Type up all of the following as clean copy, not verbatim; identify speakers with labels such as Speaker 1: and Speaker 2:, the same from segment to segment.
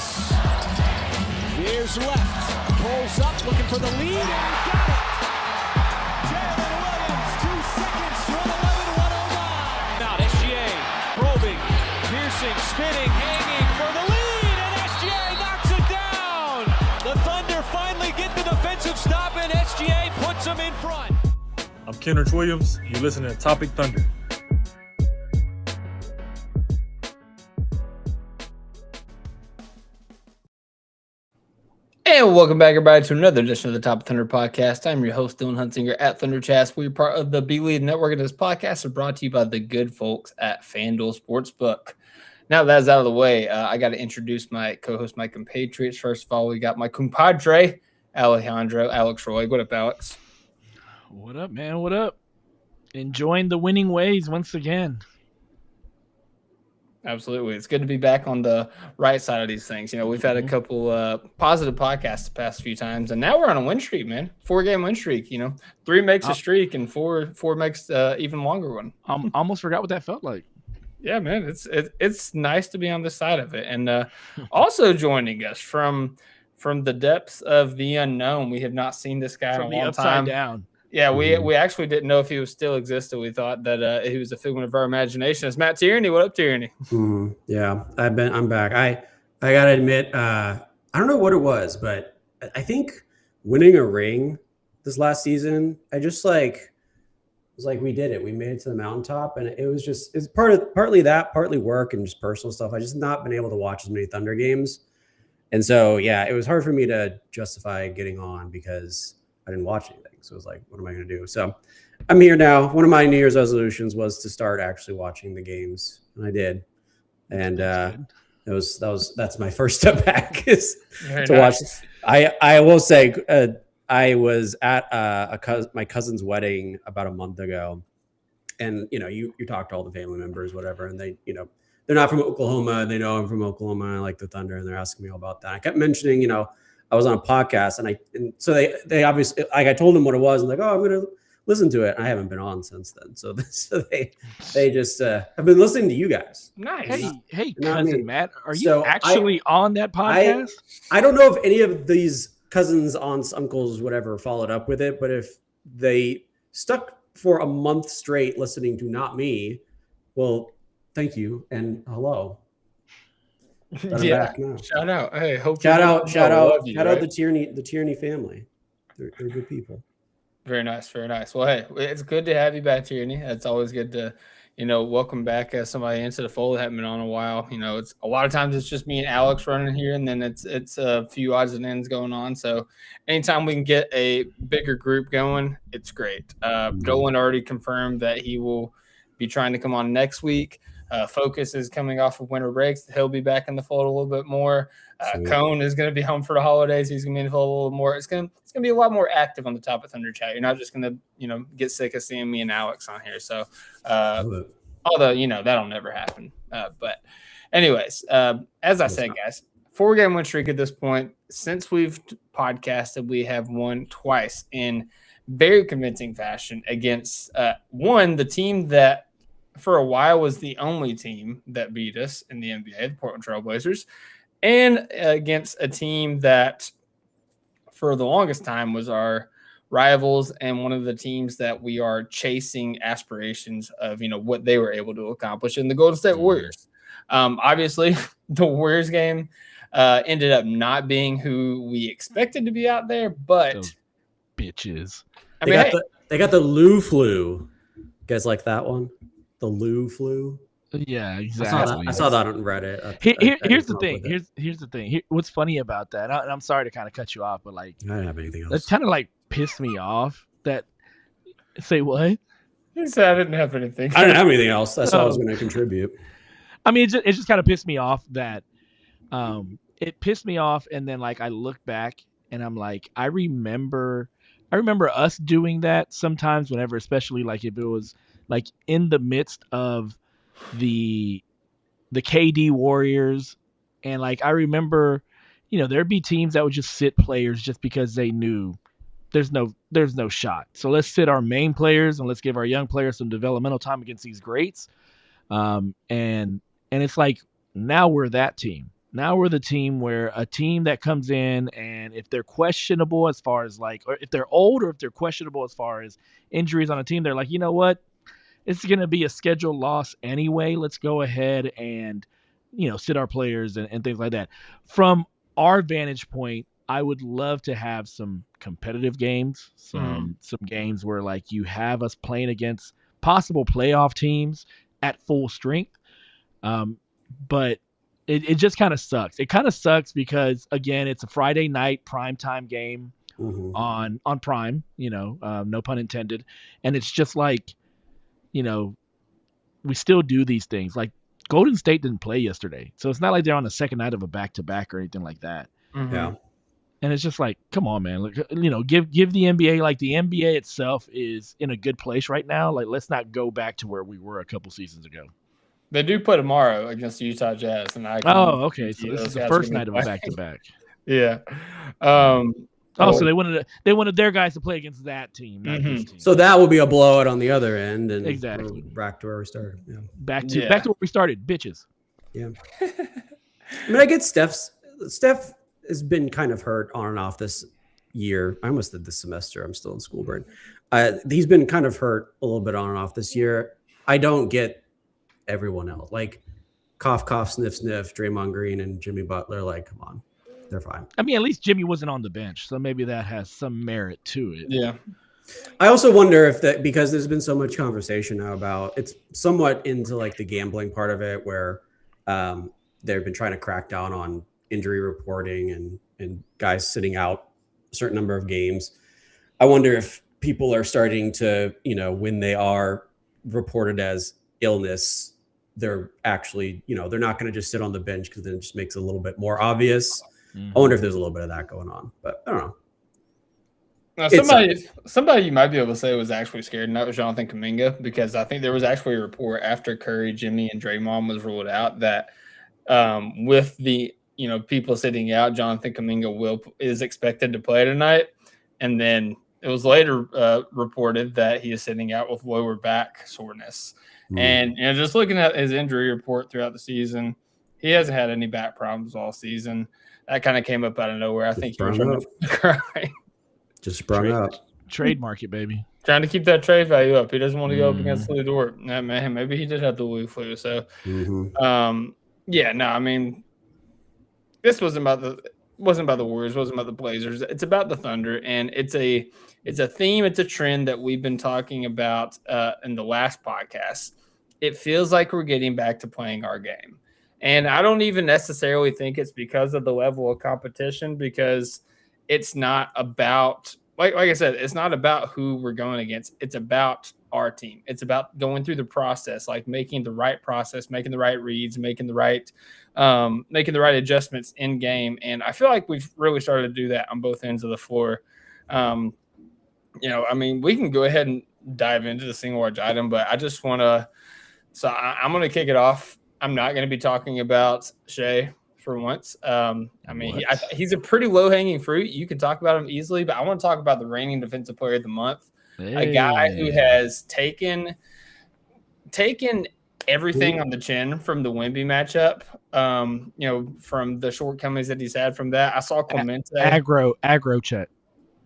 Speaker 1: Davis veers left, pulls up, looking for the lead, and got it. Jalen Williams, 2 seconds to an 11-109. Now SGA probing, piercing, spinning, hanging for the lead, and SGA knocks it down. The Thunder finally get the defensive stop, and SGA puts them in front.
Speaker 2: I'm Kenrich Williams. You're listening to Topic Thunder.
Speaker 3: And welcome back, everybody, to another edition of the Top Thunder Podcast. I'm your host, Dylan Hunsinger at Thundercast. We're part of the B-Lead Network, and this podcast is brought to you by the good folks at FanDuel Sportsbook. Now that that's out of the way, I got to introduce my co-host, my compatriots. First of all, we got my compadre, Alejandro, Alex Roy. What up, Alex?
Speaker 4: What up, man? What up? Enjoying the winning ways once again.
Speaker 3: Absolutely. It's good to be back on the right side of these things. You know, we've had a couple positive podcasts the past few times, and now we're on a win streak, man. 4-game win streak. You know, 3 makes a streak, and four makes even longer one.
Speaker 4: Almost forgot what that felt like.
Speaker 3: Yeah, man. It's nice to be on this side of it. And also joining us from the depths of the unknown, we have not seen this guy
Speaker 4: From
Speaker 3: in a long
Speaker 4: the upside
Speaker 3: time.
Speaker 4: down.
Speaker 3: Yeah, we actually didn't know if he was still existed. We thought that he was a figment of our imagination. It's Matt Tierney. What up, Tierney?
Speaker 5: Yeah, I'm back. I gotta admit, I don't know what it was, but I think winning a ring this last season, I just it was like we did it. We made it to the mountaintop, and it's partly that, partly work and just personal stuff. I just not been able to watch as many Thunder games, and so yeah, it was hard for me to justify getting on because I didn't watch anything. So it was like, what am I going to do? So I'm here now. One of my New Year's resolutions was to start actually watching the games, and I did. And that's my first step back is watch. I will say I was at my cousin's wedding about a month ago, and you talk to all the family members, whatever, and they they're not from Oklahoma. They know I'm from Oklahoma. I like the Thunder, and they're asking me all about that. I kept mentioning I was on a podcast, and so they obviously, like, I told them what it was, and like, oh, I'm going to listen to it. I haven't been on since then, so they just have been listening to you guys.
Speaker 3: Nice.
Speaker 4: Hey, cousin Matt, are you actually on that podcast?
Speaker 5: I don't know if any of these cousins, aunts, uncles, whatever, followed up with it, but if they stuck for a month straight listening to not me, well, thank you and hello.
Speaker 3: Yeah, shout out. Hey,
Speaker 5: shout out the Tierney family. They're good people.
Speaker 3: Very nice, very nice. Well, hey, it's good to have you back, Tierney. It's always good to, welcome back somebody into the fold that haven't been on a while. It's a lot of times it's just me and Alex running here, and then it's a few odds and ends going on. So anytime we can get a bigger group going, it's great. Dolan already confirmed that he will be trying to come on next week. Focus is coming off of winter breaks. He'll be back in the fold a little bit more. Cone is going to be home for the holidays. He's going to be in the fold a little more. It's going to be a lot more active on the Top of Thunder chat. You're not just going to, get sick of seeing me and Alex on here. So, although, that'll never happen. But anyways, as I said, guys, 4-game win streak at this point. Since we've podcasted, we have won twice in very convincing fashion against the team that for a while was the only team that beat us in the NBA, the Portland Trail Blazers, and against a team that for the longest time was our rivals and one of the teams that we are chasing aspirations of, what they were able to accomplish in the Golden State Warriors. Obviously, the Warriors game ended up not being who we expected to be out there, but
Speaker 4: those bitches.
Speaker 5: They got the Lou flu. You guys like that one? The Lou flu.
Speaker 4: Yeah, exactly.
Speaker 5: I saw that on Reddit.
Speaker 4: Here's the thing. Here's the thing. What's funny about that? And I'm sorry to kind of cut you off, but I
Speaker 5: don't have anything else.
Speaker 4: That kind of pissed me off. That say what?
Speaker 3: He said I didn't have anything.
Speaker 5: I didn't have anything else. That's all I was going to contribute.
Speaker 4: I mean, it just kind of pissed me off that it pissed me off, and then I look back and I'm like, I remember us doing that sometimes. Whenever, especially if it was in the midst of the KD Warriors, and I remember, there'd be teams that would just sit players just because they knew there's no shot. So let's sit our main players and let's give our young players some developmental time against these greats. And it's now we're that team. Now we're the team where a team that comes in, and if they're questionable as far as like, or if they're old, or if they're questionable as far as injuries on a team, they're like, you know what? It's going to be a scheduled loss anyway. Let's go ahead and, sit our players and things like that. From our vantage point, I would love to have some competitive games, some games where like you have us playing against possible playoff teams at full strength. But it just kind of sucks. It kind of sucks because, again, it's a Friday night primetime game on Prime, no pun intended. And it's just like, we still do these things. Like Golden State didn't play yesterday. So it's not like they're on the second night of a back-to-back or anything like that.
Speaker 5: Yeah.
Speaker 4: And it's just like, come on, man. Like, give the NBA, like the NBA itself is in a good place right now. Like, let's not go back to where we were a couple seasons ago.
Speaker 3: They do play tomorrow against the Utah Jazz, and
Speaker 4: okay. So this is the first night of a back-to-back.
Speaker 3: Yeah.
Speaker 4: So they wanted their guys to play against that team, not this team.
Speaker 5: So that will be a blowout on the other end, and
Speaker 4: exactly
Speaker 5: back to where we started. Yeah.
Speaker 4: Back to where we started, bitches.
Speaker 5: Yeah. I mean, I get Steph has been kind of hurt on and off this year. I almost did this semester. I'm still in school burn. He's been kind of hurt a little bit on and off this year. I don't get everyone else. Like, cough, cough, sniff, sniff, Draymond Green and Jimmy Butler. Like, come on. They're fine.
Speaker 4: I mean, at least Jimmy wasn't on the bench, so maybe that has some merit to it.
Speaker 3: Yeah.
Speaker 5: I also wonder if that, because there's been so much conversation now about, it's somewhat into like the gambling part of it, where they've been trying to crack down on injury reporting and guys sitting out a certain number of games. I wonder if people are starting to, when they are reported as illness, they're actually, they're not going to just sit on the bench because then it just makes it a little bit more obvious. I wonder if there's a little bit of that going on, but I don't know.
Speaker 3: Now, somebody you might be able to say was actually scared, and that was Jonathan Kuminga, because I think there was actually a report after Curry, Jimmy, and Draymond was ruled out that with the people sitting out, Jonathan Kuminga is expected to play tonight, and then it was later reported that he is sitting out with lower back soreness. And just looking at his injury report throughout the season, he hasn't had any back problems all season. That kind of came up out of nowhere. I think he was trying to cry.
Speaker 5: Just sprung up.
Speaker 4: Trademark it, baby.
Speaker 3: Trying to keep that trade value up. He doesn't want to go up against Lou Dort. Nah, man, maybe he did have the Lou flu. So, I mean, this wasn't about the Warriors, wasn't about the Blazers. It's about the Thunder, and it's a theme, it's a trend that we've been talking about in the last podcast. It feels like we're getting back to playing our game. And I don't even necessarily think it's because of the level of competition, because it's not about, like I said, it's not about who we're going against. It's about our team. It's about going through the process, like making the right process, making the right reads, making the right adjustments in game. And I feel like we've really started to do that on both ends of the floor. I mean, we can go ahead and dive into the single large item, but I just want to, I'm going to kick it off. I'm not going to be talking about Shai for once. He's a pretty low-hanging fruit. You can talk about him easily, but I want to talk about the reigning defensive player of the month, a guy who has taken everything on the chin from the Wemby matchup, from the shortcomings that he's had from that. I saw Clemente.
Speaker 4: Aggro Chet.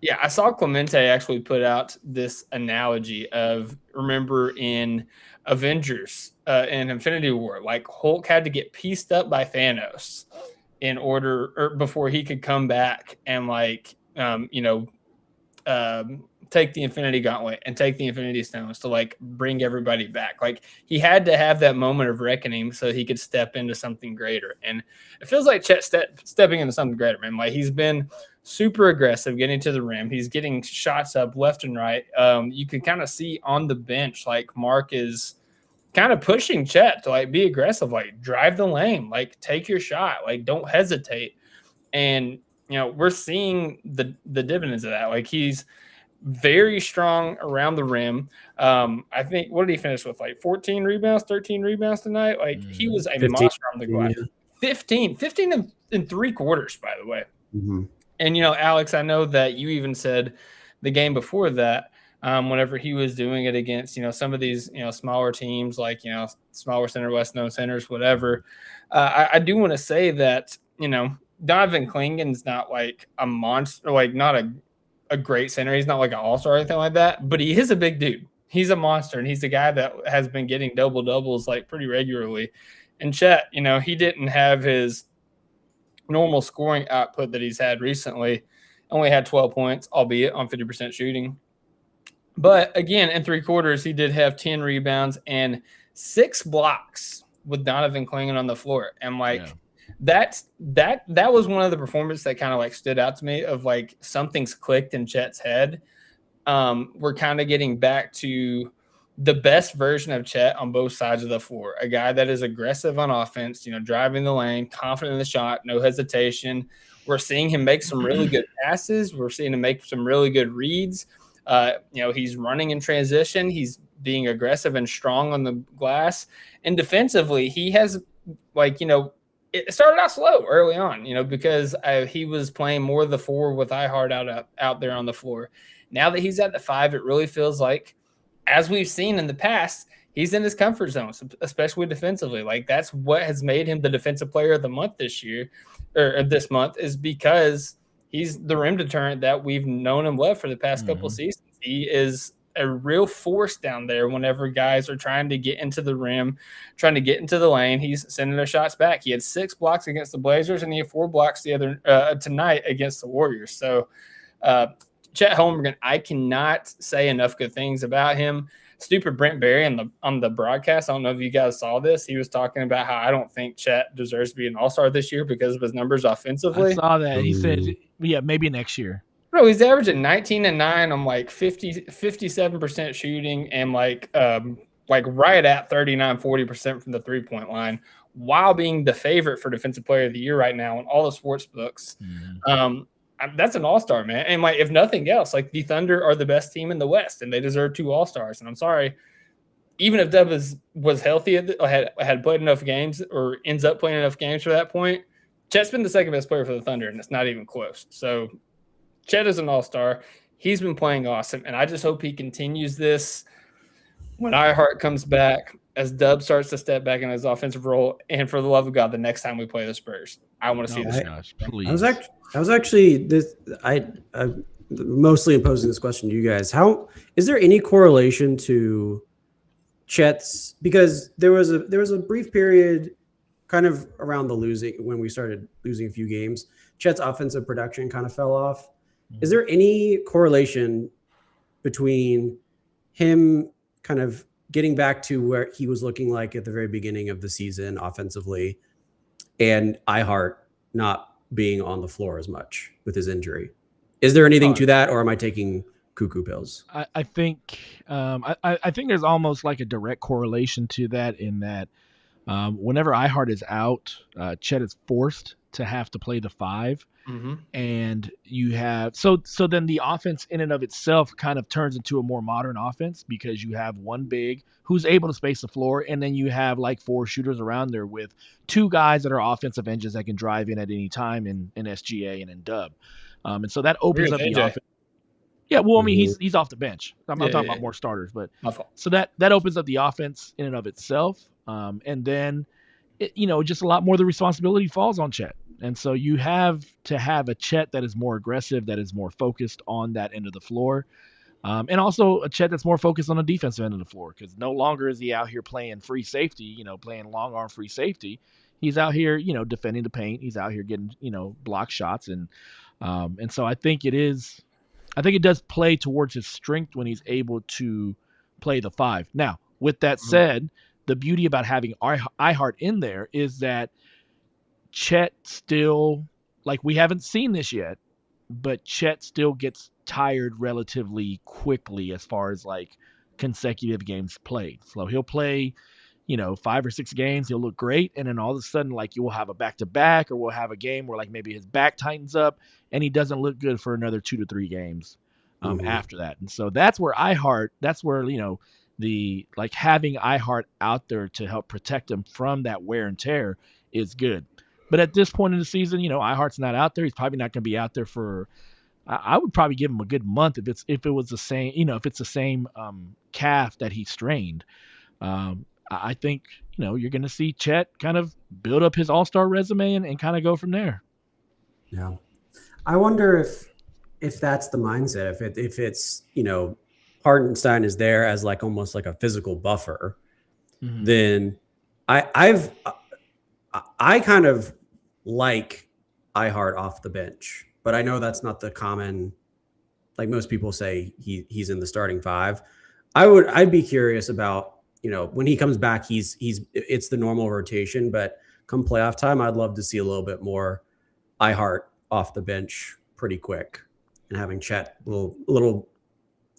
Speaker 3: Yeah, I saw Clemente actually put out this analogy of, remember in Avengers in Infinity War, like Hulk had to get pieced up by Thanos before he could come back and take the Infinity Gauntlet and take the Infinity Stones to like bring everybody back. Like he had to have that moment of reckoning so he could step into something greater. And it feels like Chet stepping into something greater, man. Like he's been super aggressive getting to the rim. He's getting shots up left and right. You can kind of see on the bench, like Mark is kind of pushing Chet to like be aggressive, like drive the lane, like take your shot, like don't hesitate. And, we're seeing the dividends of that. Like he's very strong around the rim. I think, what did he finish with? Like 14 rebounds, 13 rebounds tonight. Like he was a 15, monster on the glass. Yeah. 15 in 3 quarters, by the way. Mm-hmm. And, Alex, I know that you even said the game before that whenever he was doing it against, some of these, smaller teams, like, smaller center, less known centers, whatever. I do want to say that, Donovan Klingen's not like a monster, like not a great center. He's not like an all-star or anything like that, but he is a big dude. He's a monster, and he's a guy that has been getting double-doubles like pretty regularly. And Chet, he didn't have his normal scoring output that he's had recently. Only had 12 points, albeit on 50% shooting. But again, in 3 quarters, he did have 10 rebounds and 6 blocks with Donovan Clingan on the floor. And that was one of the performances that kind of like stood out to me, of like something's clicked in Chet's head. We're kind of getting back to the best version of Chet on both sides of the floor. A guy that is aggressive on offense, driving the lane, confident in the shot, no hesitation. We're seeing him make some really good passes. We're seeing him make some really good reads. He's running in transition. He's being aggressive and strong on the glass. And defensively, he has it started out slow early on, because he was playing more of the 4 with Ihart out there on the floor. Now that he's at the 5, it really feels like, as we've seen in the past, he's in his comfort zone, especially defensively. Like, that's what has made him the defensive player of the month this year, or this month, is because he's the rim deterrent that we've known him love for the past couple seasons. He is a real force down there whenever guys are trying to get into the rim, trying to get into the lane. He's sending their shots back. He had 6 blocks against the Blazers, and he had 4 blocks tonight against the Warriors. So Chet Holmgren, I cannot say enough good things about him. Stupid Brent Barry on the broadcast, I don't know if you guys saw this. He was talking about how I don't think Chet deserves to be an all-star this year because of his numbers offensively.
Speaker 4: I saw that. He said, yeah, maybe next year.
Speaker 3: Bro, he's averaging 19 and 9 on like 57% shooting and like right at 39-40% from the 3-point line, while being the favorite for defensive player of the year right now on all the sports books. That's an all-star, man. And like, if nothing else, like, the Thunder are the best team in the West, and they deserve 2 all-stars. And I'm sorry, even if Dub was healthy, had played enough games, or ends up playing enough games for that point, Chet's been the second best player for the Thunder, and it's not even close. So Chet is an all-star. He's been playing awesome, and I just hope he continues this when Ihart comes back, as Dub starts to step back in his offensive role, and for the love of God, the next time we play the Spurs, I want to see this.
Speaker 4: Gosh, please.
Speaker 5: I was actually this. I mostly imposing this question to you guys. How is there any correlation to Chet's? Because there was a brief period, kind of around the losing, when we started losing a few games, Chet's offensive production kind of fell off. Is there any correlation between him kind of getting back to where he was looking like at the very beginning of the season offensively, and Ihart not being on the floor as much with his injury? Is there anything to that, or am I taking cuckoo pills?
Speaker 4: I think I think there's almost like a direct correlation to that, in that whenever Ihart is out, Chet is forced to have to play the 5. And you have so then the offense in and of itself kind of turns into a more modern offense, because you have one big who's able to space the floor, and then you have like 4 shooters around there with 2 guys that are offensive engines that can drive in at any time in SGA and in Dub. And so that opens up the offense. Yeah, well, I mean, he's off the bench. I'm not talking about more starters, but so that opens up the offense in and of itself. And then just a lot more of the responsibility falls on Chet. And so you have to have a Chet that is more aggressive, that is more focused on that end of the floor. And also a Chet that's more focused on the defensive end of the floor, because no longer is he out here playing free safety, playing long arm free safety. He's out here, defending the paint. He's out here getting, block shots. And so I think it does play towards his strength when he's able to play the 5. Now, with that said, the beauty about having Ihart in there is that Chet still, like, we haven't seen this yet, but Chet still gets tired relatively quickly as far as like consecutive games played. So he'll play, 5 or 6 games, he'll look great, and then all of a sudden, like, you will have a back-to-back, or we'll have a game where like maybe his back tightens up and he doesn't look good for another 2 to 3 games after that. And so that's where the like having Ihart out there to help protect him from that wear and tear is good. But at this point in the season, Ihart's not out there. He's probably not going to be out there for I would probably give him a good month if it was the same, if it's the same calf that he strained. I think you're going to see Chet kind of build up his all-star resume and kind of go from there.
Speaker 5: Yeah, I wonder if that's the mindset. If it's Hartenstein is there as like almost like a physical buffer, then I kind of like iHeart off the bench, but I know that's not the common. Like most people say, he's in the starting five. I'd be curious about when he comes back, it's the normal rotation, but come playoff time, I'd love to see a little bit more iHeart off the bench pretty quick, and having Chet little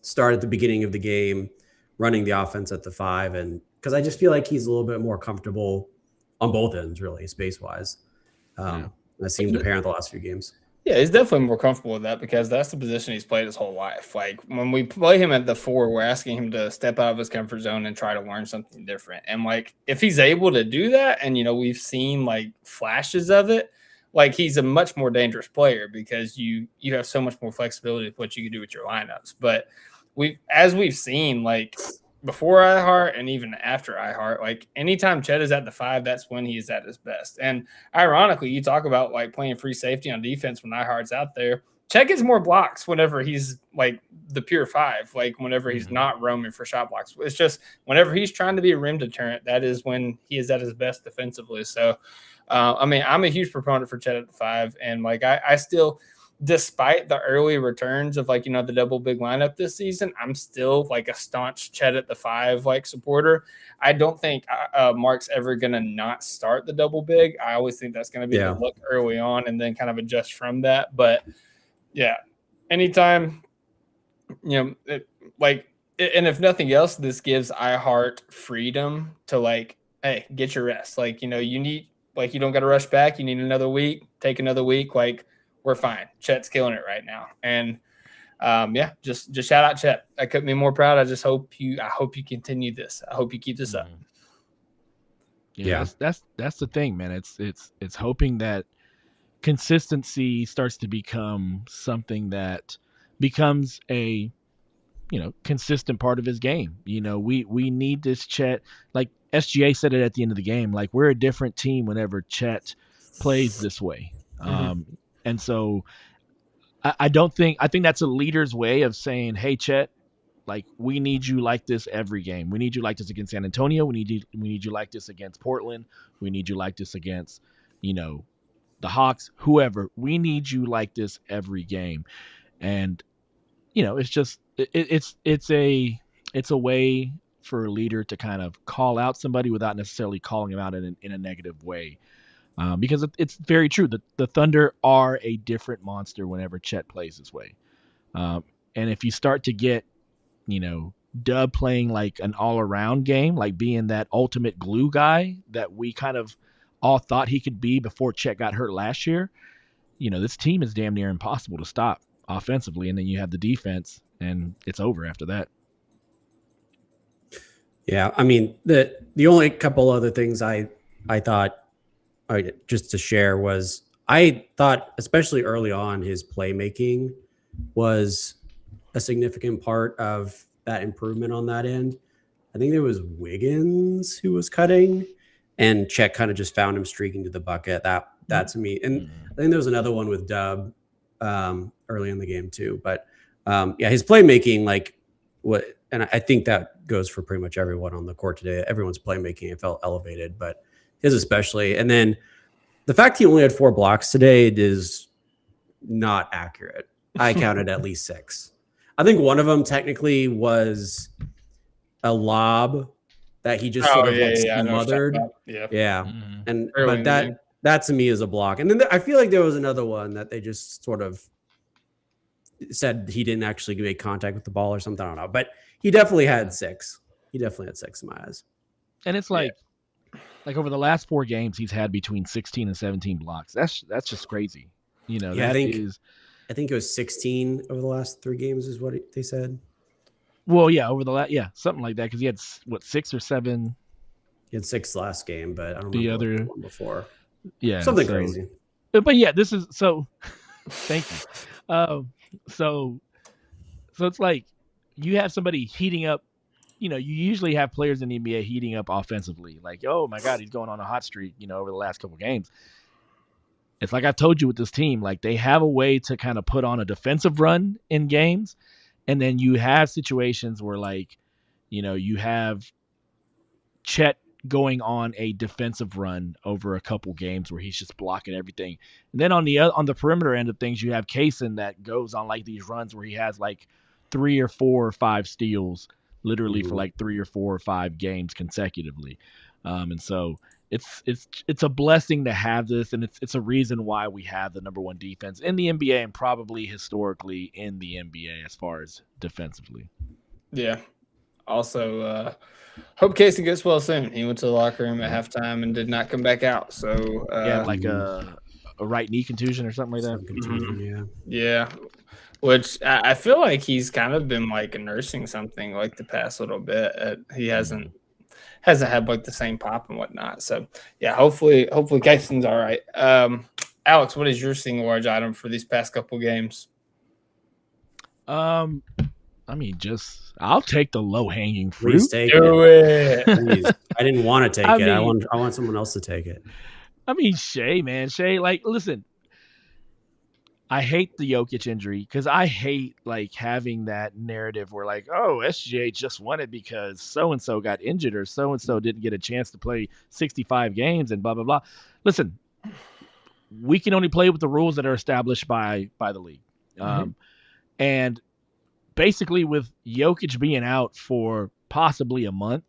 Speaker 5: start at the beginning of the game, running the offense at the 5, and because I just feel like he's a little bit more comfortable on both ends, really, space wise. That seemed apparent the last few games.
Speaker 3: Yeah, he's definitely more comfortable with that because that's the position he's played his whole life. Like when we play him at the 4, we're asking him to step out of his comfort zone and try to learn something different. And like if he's able to do that, and we've seen like flashes of it, like he's a much more dangerous player because you have so much more flexibility with what you can do with your lineups. But as we've seen, like before iHeart and even after iHeart, like anytime Chet is at the 5, that's when he's at his best. And ironically, you talk about like playing free safety on defense when iHeart's out there. Chet gets more blocks whenever he's like the pure 5, like whenever he's not roaming for shot blocks. It's just whenever he's trying to be a rim deterrent, that is when he is at his best defensively. So, I'm a huge proponent for Chet at the 5. And like I still, despite the early returns of like, the double big lineup this season, I'm still like a staunch Chet at the 5 like supporter. I don't think Mark's ever going to not start the double big. I always think that's going to be the look early on and then kind of adjust from that. But yeah, anytime, and if nothing else, this gives iHeart freedom to like, hey, get your rest. Like, you need, like, you don't got to rush back. You need another week, take another week. Like, we're fine. Chet's killing it right now. And just shout out Chet. That couldn't be more proud. I hope you continue this. I hope you keep this up.
Speaker 4: Yeah. That's the thing, man. It's hoping that consistency starts to become something that becomes a consistent part of his game. We need this Chet. Like SGA said it at the end of the game, like we're a different team whenever Chet plays this way. And so I think that's a leader's way of saying, hey, Chet, like we need you like this every game. We need you like this against San Antonio. We need you like this against Portland. We need you like this against, the Hawks, whoever. We need you like this every game. And, it's just, it's a way for a leader to kind of call out somebody without necessarily calling them out in a negative way. Because it's very true that the Thunder are a different monster whenever Chet plays this way. And if you start to get, Dub playing like an all-around game, like being that ultimate glue guy that we kind of all thought he could be before Chet got hurt last year, this team is damn near impossible to stop offensively. And then you have the defense, and it's over after that.
Speaker 5: Yeah, I mean, the only couple other things I thought, just to share, was I thought, especially early on, his playmaking was a significant part of that improvement on that end. I think there was Wiggins who was cutting, and Chet kind of just found him streaking to the bucket. That to me, and I think there was another one with Dub early in the game too. But his playmaking, and I think that goes for pretty much everyone on the court today. Everyone's playmaking, it felt elevated, but his especially. And then the fact he only had 4 blocks today is not accurate. I counted at least 6. I think one of them technically was a lob that he just smothered. Yeah. And but that to me is a block. And then I feel like there was another one that they just sort of said he didn't actually make contact with the ball or something. I don't know. But he definitely had 6. He definitely had 6 in my eyes.
Speaker 4: And it's like over the last 4 games, he's had between 16 and 17 blocks. That's just crazy.
Speaker 5: I think it was 16 over the last 3 games is what they said.
Speaker 4: Well, yeah, over the last, something like that, because he had 6 or 7.
Speaker 5: He had 6 last game, but I don't remember the one before.
Speaker 4: Yeah,
Speaker 5: something crazy.
Speaker 4: But yeah, this is so. Thank you. Um, so it's like you have somebody heating up. You usually have players in the NBA heating up offensively. Like, oh my God, he's going on a hot streak. Over the last couple games. It's like I told you with this team, like they have a way to kind of put on a defensive run in games, and then you have situations where like, you have Chet going on a defensive run over a couple games where he's just blocking everything. And then on the perimeter end of things, you have Kaysen that goes on like these runs where he has like 3 or 4 or 5 steals literally for like 3 or 4 or 5 games consecutively. And so it's a blessing to have this, and it's a reason why we have the number 1 defense in the NBA and probably historically in the NBA as far as defensively.
Speaker 3: Yeah. Also, hope Casey gets well soon. He went to the locker room at halftime and did not come back out. So
Speaker 4: like a right knee contusion or something like that.
Speaker 5: Contusion,
Speaker 3: yeah. Which I feel like he's kind of been like nursing something like the past little bit. He hasn't had like the same pop and whatnot. So yeah, hopefully Casey's all right. Alex, what is your single large item for these past couple games?
Speaker 4: I mean, I'll take the low hanging fruit.
Speaker 5: Please take it. Please. I didn't want to take it. I want someone else to take it.
Speaker 4: I mean, Shai, like, listen, I hate the Jokic injury because I hate like having that narrative where like, oh, SGA just won it because so-and-so got injured or so-and-so didn't get a chance to play 65 games and blah, blah, blah. Listen, we can only play with the rules that are established by the league. And basically with Jokic being out for possibly a month,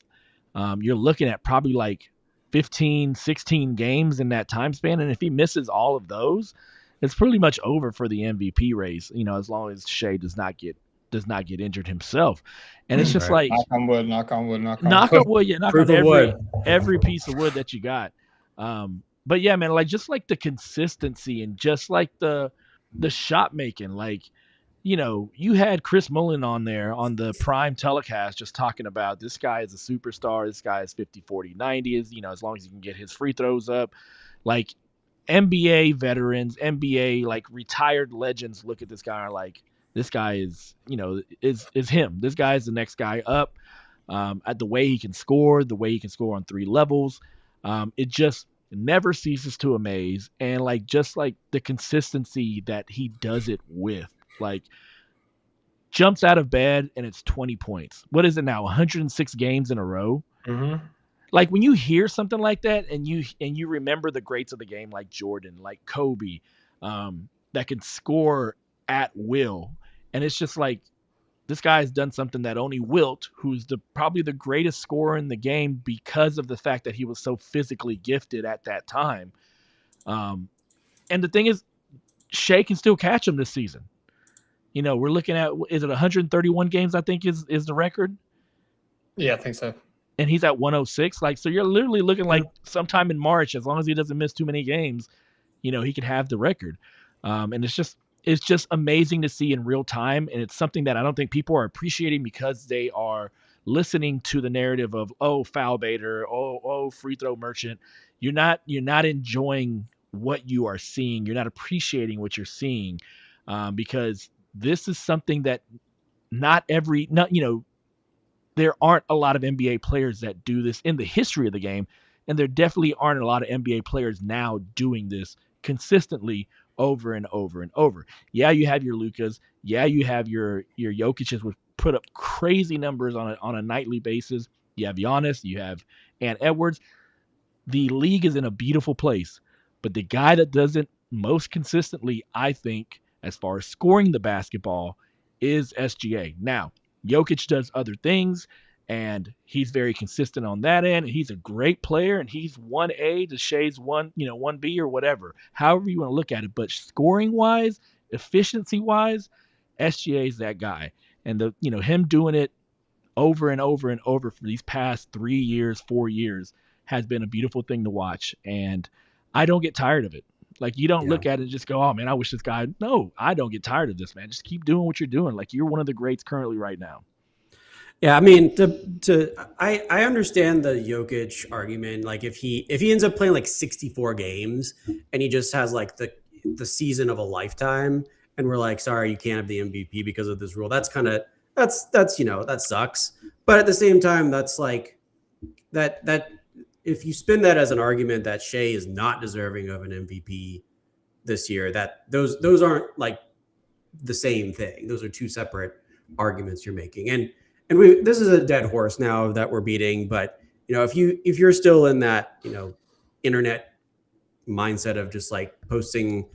Speaker 4: you're looking at probably like 15, 16 games in that time span. And if he misses all of those, it's pretty much over for the MVP race, as long as Shai does not get injured himself. And it's just like
Speaker 3: knock on wood, knock on wood.
Speaker 4: Knock on wood, yeah, knock on every piece of wood that you got. But yeah, man, like just like the consistency and just like the shot making, like, you had Chris Mullin on there on the prime telecast just talking about this guy is a superstar. This guy is 50, 40, 90 is, as long as he can get his free throws up. Like NBA veterans, NBA like retired legends look at this guy and are like, this guy is, is him. This guy is the next guy up. At the way he can score, on 3 levels. It just never ceases to amaze. And like just like the consistency that he does it with. Like jumps out of bed and it's 20 points. What is it now? 106 games in a row. Like when you hear something like that and you remember the greats of the game, like Jordan, like Kobe, that can score at will. And it's just like, this guy has done something that only Wilt, who's probably the greatest scorer in the game because of the fact that he was so physically gifted at that time. And the thing is, Shai can still catch him this season. We're looking at, is it 131 games, I think is the record?
Speaker 3: Yeah, I think so.
Speaker 4: And he's at 106. Like, so you're literally looking like sometime in March, as long as he doesn't miss too many games, he could have the record. And it's just amazing to see in real time. And it's something that I don't think people are appreciating because they are listening to the narrative of, oh, foul baiter, oh, free throw merchant. You're not enjoying what you are seeing. You're not appreciating what you're seeing, because this is something that there aren't a lot of NBA players that do this in the history of the game. And there definitely aren't a lot of NBA players now doing this consistently over and over and over. Yeah, you have your Lukas. Yeah, you have your Jokic's, which put up crazy numbers on a nightly basis. You have Giannis. You have Ant Edwards. The league is in a beautiful place. But the guy that does it most consistently, I think, as far as scoring the basketball, is SGA. Now, Jokic does other things, and he's very consistent on that end. And he's a great player, and he's 1A to Shai's 1B or whatever, however you want to look at it. But scoring-wise, efficiency-wise, SGA is that guy. And him doing it over and over and over for these past 3 years, 4 years has been a beautiful thing to watch. And I don't get tired of it. Like, you don't look at it and just go, oh, man, I wish this guy. No, I don't get tired of this, man. Just keep doing what you're doing. Like, you're one of the greats currently right now.
Speaker 5: Yeah, I mean, I understand the Jokic argument. Like, if he ends up playing like 64 games and he just has like the season of a lifetime, and we're like, sorry, you can't have the MVP because of this rule. That's that sucks. But at the same time, that's like that if you spin that as an argument that Shai is not deserving of an MVP this year, that those aren't like the same thing. Those are two separate arguments you're making. And this is a dead horse now that we're beating, but if you're still in that, internet mindset of just like posting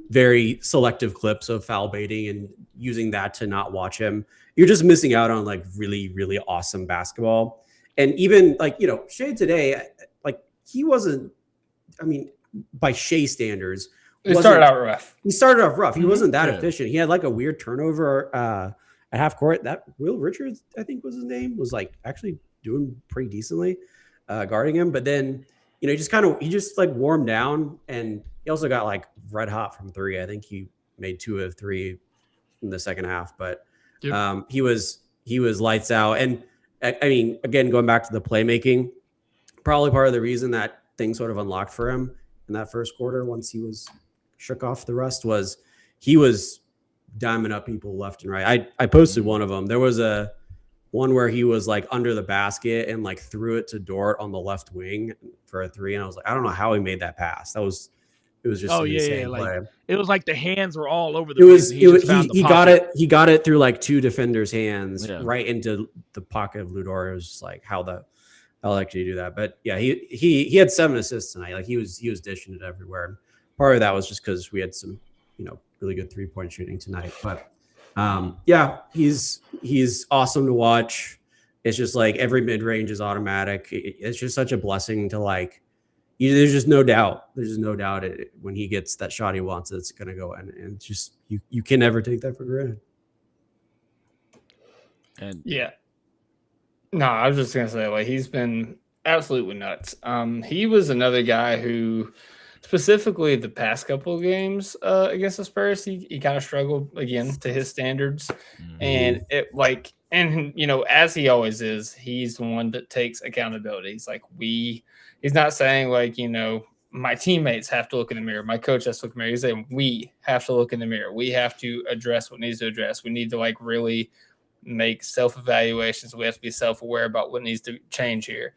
Speaker 5: very selective clips of foul baiting and using that to not watch him, you're just missing out on like really, really awesome basketball. And even like, Shai today, like he wasn't, I mean, by Shai standards,
Speaker 3: he started off rough.
Speaker 5: He wasn't that efficient. He had like a weird turnover at half court. That Will Richards, I think was his name, was like actually doing pretty decently guarding him. But then, he just like warmed down, and he also got like red hot from three. I think he made 2 of 3 in the second half, but he was lights out. And I mean, again, going back to the playmaking, probably part of the reason that things sort of unlocked for him in that first quarter, once he was shook off the rust, was he was diming up people left and right. I posted one of them. There was a one where he was like under the basket and like threw it to Dort on the left wing for a 3. And I was like, I don't know how he made that pass. It was just insane play.
Speaker 4: Like, it was like the hands were all over the
Speaker 5: he got it through like 2 defenders' hands right into the pocket of Ludor. It was just like how actually do that. But yeah, he had 7 assists tonight. Like he was dishing it everywhere. And part of that was just because we had some, really good 3-point shooting tonight. But he's awesome to watch. It's just like every mid-range is automatic. It's just such a blessing to like, there's just no doubt. When he gets that shot he wants, it's going to go in. And it's just, you can never take that for granted.
Speaker 3: And no, I was just going to say, like, he's been absolutely nuts. He was another guy who, specifically the past couple of games against the Spurs, he kind of struggled again to his standards. And as he always is, he's the one that takes accountability. He's like, he's not saying like, my teammates have to look in the mirror, my coach has to look in the mirror. He's saying we have to look in the mirror. We have to address what needs to address. We need to like really make self-evaluations. We have to be self-aware about what needs to change here.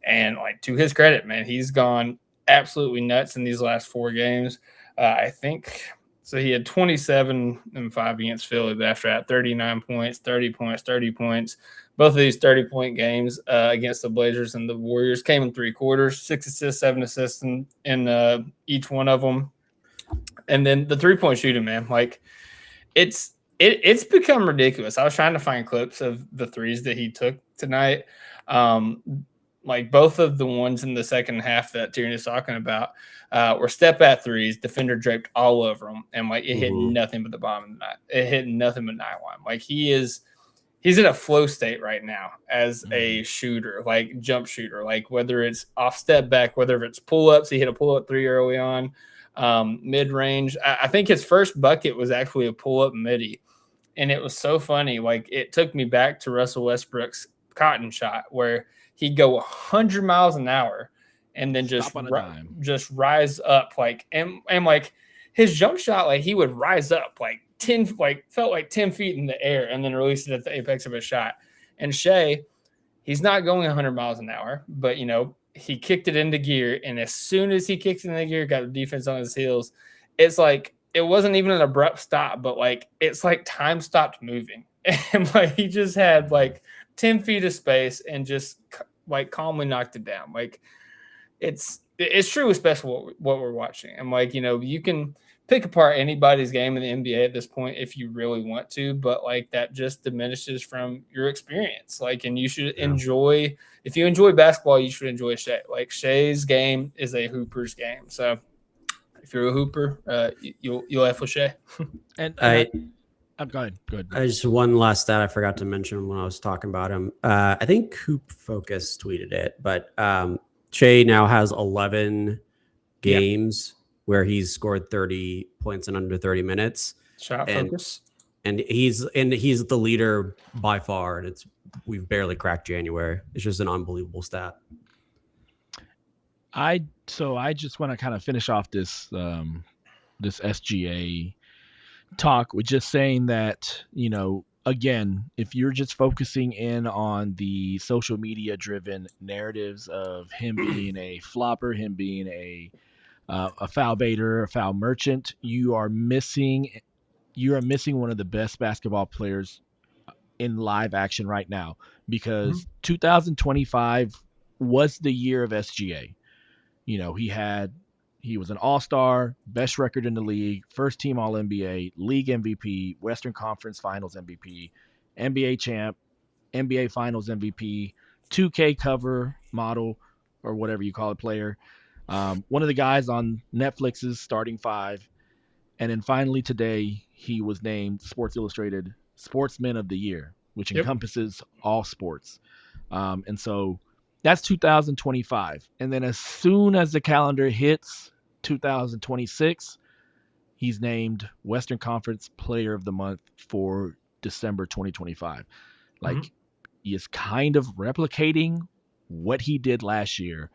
Speaker 3: And like, to his credit, man, he's gone absolutely nuts in these last 4 games. I think so. He had 27 and 5 against Philly, but after that, 39 points, 30 points. Both of these 30-point games against the Blazers and the Warriors came in 3 quarters, 6 assists, 7 assists in each one of them. And then the 3-point shooting, man, like it's become ridiculous. I was trying to find clips of the threes that he took tonight. Like both of the ones in the second half that Tierney is talking about were step-back threes, defender draped all over them, and like it hit nothing but the bottom of the net. It hit nothing but nylon. Like he's in a flow state right now as a shooter, like jump shooter, like whether it's off step back, whether it's pull-ups. He hit a pull-up 3 early on, mid-range. I think his first bucket was actually a pull-up midi, and it was so funny. Like it took me back to Russell Westbrook's cotton shot where he'd go 100 miles an hour and then just rise up like and like his jump shot, like he would rise up like 10, like felt like 10 feet in the air and then release it at the apex of his shot. And Shai, he's not going 100 miles an hour, but he kicked it into gear, and as soon as he kicked it into gear, got the defense on his heels. It's like it wasn't even an abrupt stop, but like it's like time stopped moving, and like he just had like 10 feet of space and just like calmly knocked it down. Like it's true, especially what we're watching. And like, you can pick apart anybody's game in the NBA at this point if you really want to, but like that just diminishes from your experience. Like, and you should enjoy, if you enjoy basketball, you should enjoy Shai. Like Shai's game is a hooper's game. So if you're a hooper, you'll F with Shai.
Speaker 4: Go ahead.
Speaker 5: Just one last stat I forgot to mention when I was talking about him. I think Hoop Focus tweeted it, but Shai now has 11 games where he's scored 30 points in under 30 minutes.
Speaker 3: Focus.
Speaker 5: And he's the leader by far, and we've barely cracked January. It's just an unbelievable stat.
Speaker 4: I just want to kind of finish off this SGA talk with just saying that, again, if you're just focusing in on the social media driven narratives of him being a flopper, him being a foul baiter, a foul merchant, you are missing one of the best basketball players in live action right now, because 2025 was the year of SGA. He was an all-star, best record in the league, first team All-NBA, league MVP, Western Conference Finals MVP, NBA champ, NBA Finals MVP, 2K cover model, or whatever you call it, player. One of the guys on Netflix's Starting Five. And then finally today, he was named Sports Illustrated Sportsman of the Year, which encompasses all sports. And so that's 2025. And then as soon as the calendar hits 2026, he's named Western Conference Player of the Month for December 2025. He is kind of replicating what he did last year.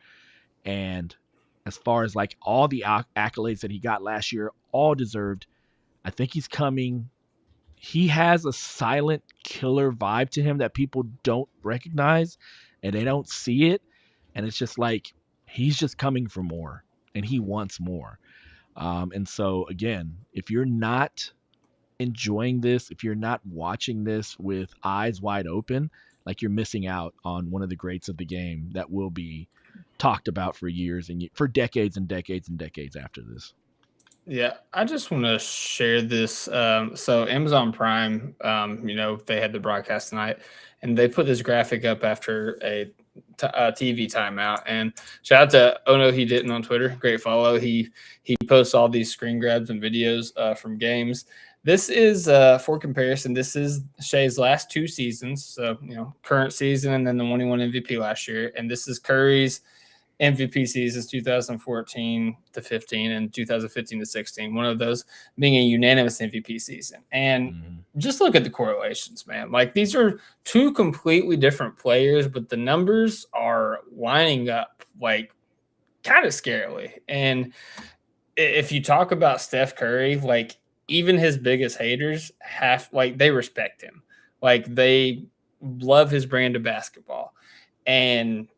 Speaker 4: And as far as like all the accolades that he got last year, all deserved, I think he's coming. He has a silent killer vibe to him that people don't recognize and they don't see it. And it's just like, he's just coming for more and he wants more. And so again, if you're not enjoying this, if you're not watching this with eyes wide open, like, you're missing out on one of the greats of the game that will be talked about for years and for decades and decades and decades after this.
Speaker 3: Yeah, I just want to share this. So Amazon Prime, they had the broadcast tonight, and they put this graphic up after a TV timeout. And shout out to Oh No He Didn't on Twitter, great follow. He posts all these screen grabs and videos from games. This is, for comparison, this is Shai's last two seasons. So, current season and then the one he won MVP last year. And this is Curry's MVP seasons 2014 to 15 and 2015 to 16. One of those being a unanimous MVP season. And just look at the correlations, man. Like, these are two completely different players, but the numbers are lining up like kind of scarily. And if you talk about Steph Curry, like, even his biggest haters they respect him. Like, they love his brand of basketball. And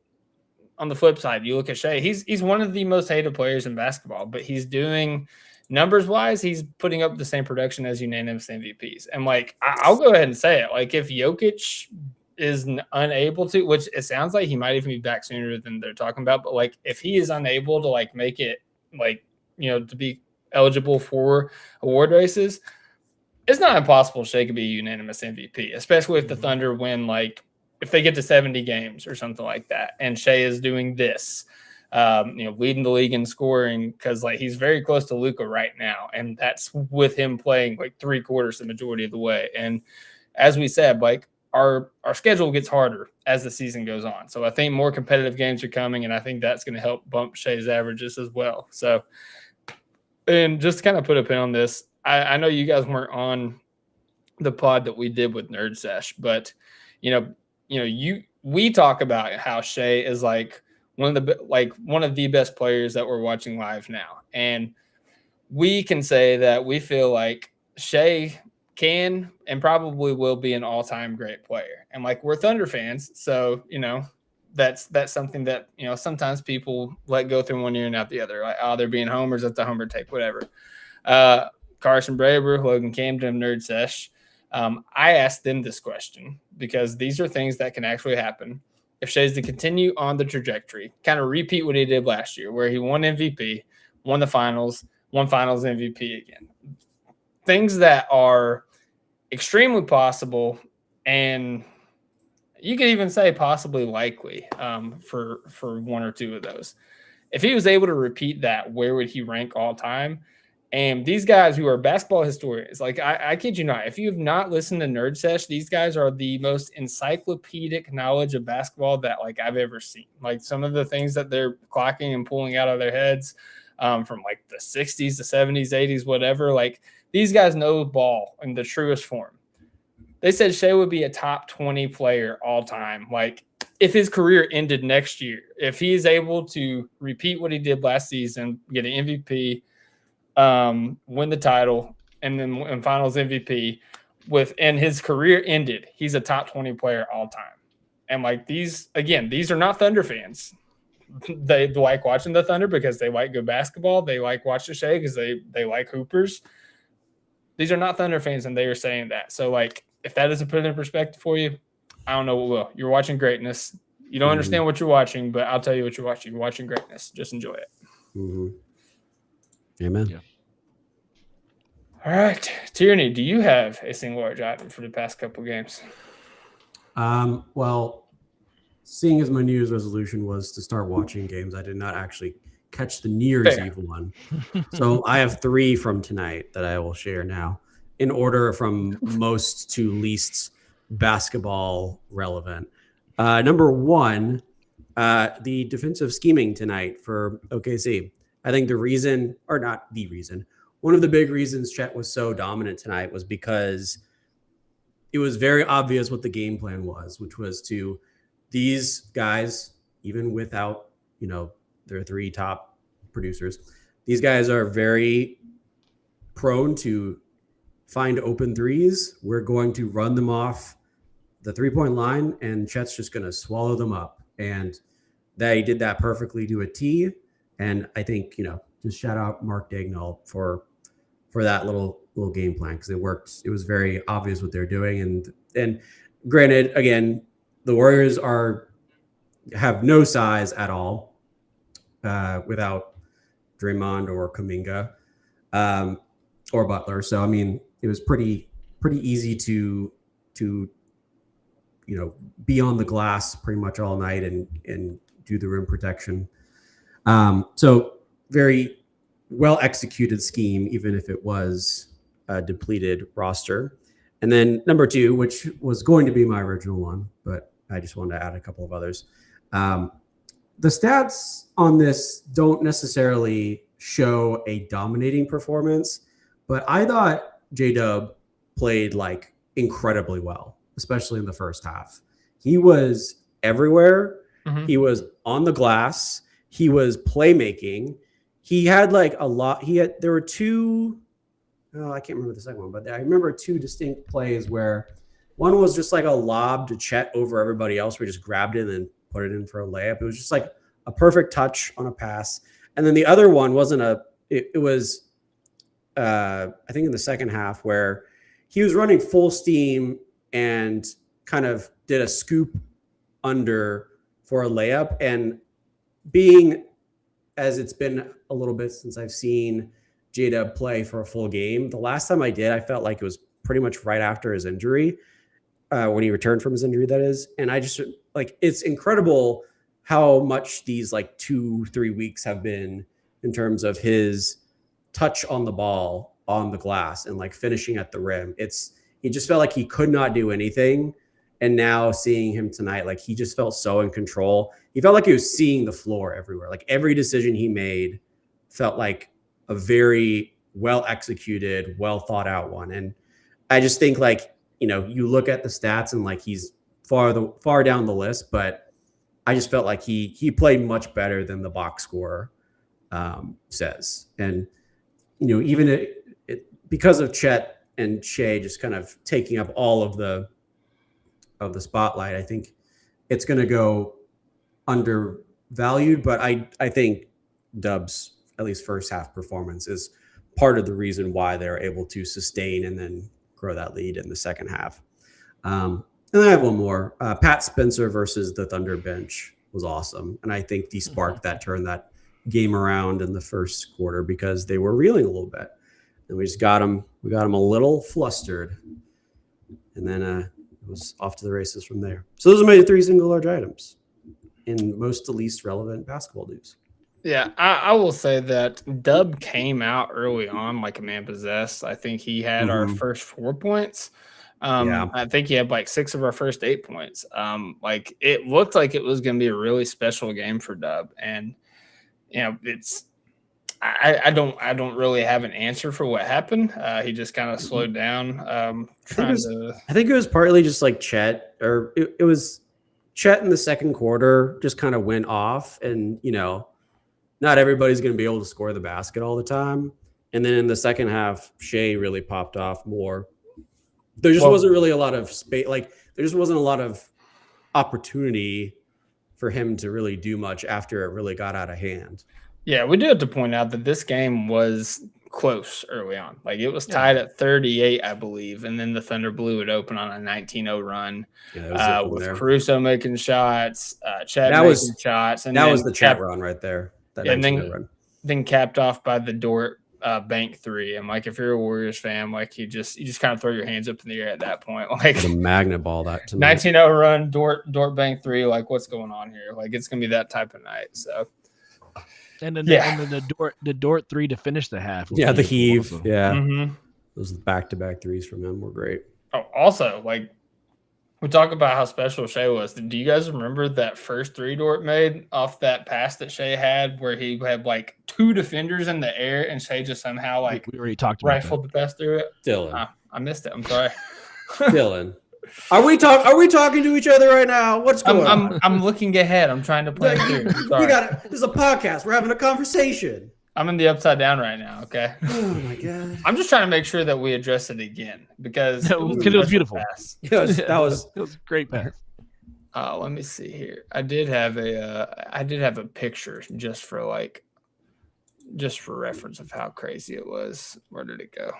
Speaker 3: on the flip side, you look at Shai, he's one of the most hated players in basketball, but he's doing numbers wise, he's putting up the same production as unanimous MVPs. And like, I'll go ahead and say it. Like, if Jokic is unable to, which it sounds like he might even be back sooner than they're talking about, but like, if he is unable to like make it like, to be eligible for award races, it's not impossible Shai could be a unanimous MVP, especially if the Thunder win, like, if they get to 70 games or something like that, and Shai is doing this, leading the league in scoring, because like, he's very close to Luka right now, and that's with him playing like 3/4 the majority of the way. And as we said, like, our schedule gets harder as the season goes on, so I think more competitive games are coming, and I think that's going to help bump Shai's averages as well. So, and just to kind of put a pin on this, I know you guys weren't on the pod that we did with Nerd Sesh, but we talk about how Shai is like one of the best players that we're watching live now. And we can say that we feel like Shai can and probably will be an all-time great player. And like, we're Thunder fans, so that's something that sometimes people let go through one ear and out the other. Like, they're being homers, that's a homer take, whatever. Carson Braber, Logan Camden, Nerd Sesh. I asked them this question because these are things that can actually happen. If Shai's to continue on the trajectory, kind of repeat what he did last year, where he won MVP, won the finals, won finals MVP again. Things that are extremely possible, and you could even say possibly likely for one or two of those. If he was able to repeat that, where would he rank all time? And these guys who are basketball historians, like, I kid you not, if you have not listened to Nerd Sesh, these guys are the most encyclopedic knowledge of basketball that like I've ever seen. Like, some of the things that they're clocking and pulling out of their heads from like the 60s, the 70s, 80s, whatever. Like, these guys know ball in the truest form. They said Shai would be a top 20 player all time. Like, if his career ended next year, if he is able to repeat what he did last season, get an MVP, win the title, and then Finals MVP. And his career ended. He's a top 20 player all time. And like these are not Thunder fans. They like watching the Thunder because they like good basketball. They like watching Shai because they like hoopers. These are not Thunder fans, and they are saying that. So, like, if that doesn't put it in perspective for you, I don't know what will. You're watching greatness. You don't understand what you're watching, but I'll tell you what you're watching. You're watching greatness. Just enjoy it.
Speaker 5: Amen.
Speaker 4: Yeah.
Speaker 3: All right. Tierney, do you have a single large item for the past couple games?
Speaker 5: Well, seeing as my New Year's resolution was to start watching games, I did not actually catch the New Year's Eve one. So I have 3 from tonight that I will share now in order from most to least basketball relevant. Number 1, the defensive scheming tonight for OKC. I think one of the big reasons Chet was so dominant tonight was because it was very obvious what the game plan was, which was to these guys, even without, their 3 top producers, these guys are very prone to find open threes. We're going to run them off the 3-point line, and Chet's just going to swallow them up. And they did that perfectly to a T. And I think, just shout out Mark Dagnall for that little game plan, because it worked. It was very obvious what they're doing. And granted, again, the Warriors have no size at all without Draymond or Kuminga or Butler. So I mean, it was pretty easy to be on the glass pretty much all night and do the rim protection. So very well executed scheme, even if it was a depleted roster. And then number 2, which was going to be my original one, but I just wanted to add a couple of others. The stats on this don't necessarily show a dominating performance, but I thought J-Dub played like incredibly well, especially in the first half. He was everywhere. Mm-hmm. He was on the glass. He was playmaking. He had like a lot. There were 2. I can't remember the second one, but I remember 2 distinct plays where one was just like a lob to Chet over everybody else. We just grabbed it and put it in for a layup. It was just like a perfect touch on a pass. And then the other one wasn't it was, I think in the second half, where he was running full steam and kind of did a scoop under for a layup. And being, as it's been a little bit since I've seen J-Dub play for a full game, the last time I did, I felt like it was pretty much right after his injury, when he returned from his injury, that is. And I just like, it's incredible how much these like 2-3 weeks have been in terms of his touch on the ball on the glass and like finishing at the rim. He just felt like he could not do anything. And now seeing him tonight, like he just felt so in control. He felt like he was seeing the floor everywhere. Like every decision he made felt like a very well executed, well thought out one. And I just think like, you look at the stats and like he's far down the list, but I just felt like he played much better than the box score says. And, even because of Chet and Shai just kind of taking up all of the spotlight, I think it's going to go undervalued. But I think Dub's at least first half performance is part of the reason why they're able to sustain and then grow that lead in the second half. And then I have one more. Pat Spencer versus the Thunder bench was awesome. And I think the spark that turned that game around in the first quarter, because they were reeling a little bit. And we just got them. We got them a little flustered. And then it was off to the races from there. So those are my 3 single large items in most to least relevant basketball news.
Speaker 3: Yeah, I will say that Dub came out early on like a man possessed. I think he had our first 4 points. I think he had like 6 of our first 8 points. Like it looked like it was going to be a really special game for Dub, and I don't really have an answer for what happened. He just kind of slowed down.
Speaker 5: I think it was partly just like Chet, or it was Chet in the second quarter just kind of went off, and not everybody's going to be able to score the basket all the time. And then in the second half, Shai really popped off more. There just wasn't really a lot of space. Like there just wasn't a lot of opportunity for him to really do much after it really got out of hand.
Speaker 3: Yeah, we do have to point out that this game was close early on. Like it was tied at 38, I believe, and then the Thunder blew it open on a 19-0 run with Caruso making shots, Chet making shots, and
Speaker 5: that was the Chet run right there. That 19-0 run.
Speaker 3: Then capped off by the Dort bank three. And like if you're a Warriors fan, like you just kind of throw your hands up in the air at that point. Like
Speaker 5: the magnet ball that
Speaker 3: 19-0 run, Dort bank three. Like what's going on here? Like it's gonna be that type of night. So.
Speaker 4: And then the Dort three to finish the half.
Speaker 5: Yeah, the heave.
Speaker 4: Also.
Speaker 5: Yeah.
Speaker 3: Mm-hmm.
Speaker 5: Those back-to-back threes from him were great.
Speaker 3: Oh, also, like we talk about how special Shai was. Do you guys remember that first three Dort made off that pass that Shai had where he had like two defenders in the air and Shai just somehow like
Speaker 4: we already talked about
Speaker 3: rifled the pass through it?
Speaker 5: Dylan.
Speaker 3: I missed it. I'm sorry.
Speaker 5: Dylan. Are we talking to each other right now? What's going on?
Speaker 3: I'm looking ahead. I'm trying to play through.
Speaker 5: This is a podcast. We're having a conversation.
Speaker 3: I'm in the upside down right now. Okay.
Speaker 5: Oh my god.
Speaker 3: I'm just trying to make sure that we address it again because
Speaker 4: it was beautiful.
Speaker 3: Pass.
Speaker 5: It was
Speaker 4: a great pass.
Speaker 3: Let me see here. I did have a picture just for reference of how crazy it was. Where did it go?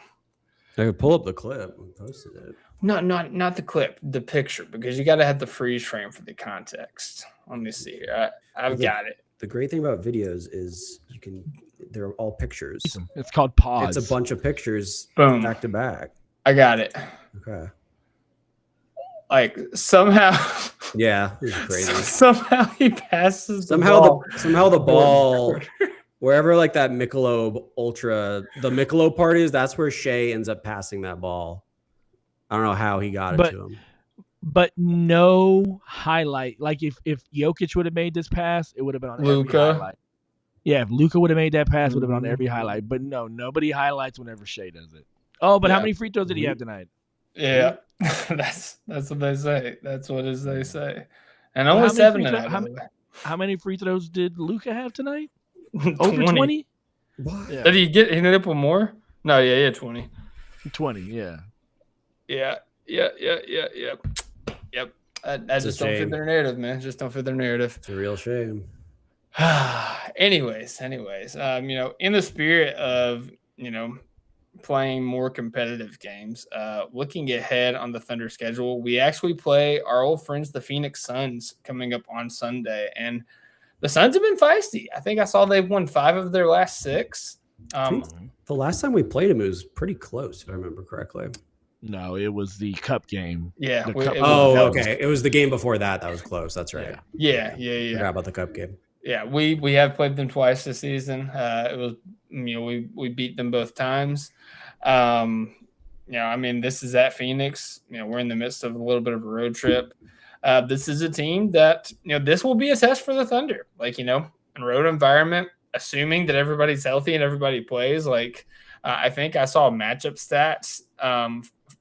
Speaker 5: I could pull up the clip and posted it.
Speaker 3: No, not the clip, the picture, because you got to have the freeze frame for the context. Let me see here. I've got it.
Speaker 5: The great thing about videos is they're all pictures.
Speaker 4: It's called pause.
Speaker 5: It's a bunch of pictures back to back.
Speaker 3: I got it.
Speaker 5: Okay.
Speaker 3: Like somehow.
Speaker 5: Yeah, this is crazy.
Speaker 3: Somehow he passes.
Speaker 5: Somehow the ball. Wherever like that Michelob Ultra, the Michelob part is, that's where Shai ends up passing that ball. I don't know how he got it to him.
Speaker 4: But no highlight. Like if Jokic would have made this pass, it would have been on every highlight. Yeah, if Luka would have made that pass, it would have been on every highlight. But no, nobody highlights whenever Shai does it. Oh, but how many free throws did he have tonight?
Speaker 3: Yeah, that's what they say. That's what they say. And only 7 tonight.
Speaker 4: How many free throws did Luka have tonight? Over 20?
Speaker 5: What?
Speaker 3: Yeah. Did he ended up with more? No, yeah, he had 20.
Speaker 4: 20, yeah.
Speaker 3: Yeah. Yep. I just don't fit their narrative, man. Just don't fit their narrative.
Speaker 5: It's a real shame.
Speaker 3: Anyways, in the spirit of, playing more competitive games, looking ahead on the Thunder schedule, we actually play our old friends, the Phoenix Suns, coming up on Sunday. And the Suns have been feisty. I think I saw they've won 5 of their last 6.
Speaker 5: The last time we played him, it was pretty close, if I remember correctly.
Speaker 4: No, it was the cup game.
Speaker 3: Yeah.
Speaker 5: Okay. It was the game before that. That was close. That's right.
Speaker 3: Yeah.
Speaker 5: Forgot about the cup game.
Speaker 3: Yeah, we have played them twice this season. It was, we beat them both times. This is at Phoenix. We're in the midst of a little bit of a road trip. This is a team that, this will be a test for the Thunder. Like, in a road environment, assuming that everybody's healthy and everybody plays. Like, I think I saw matchup stats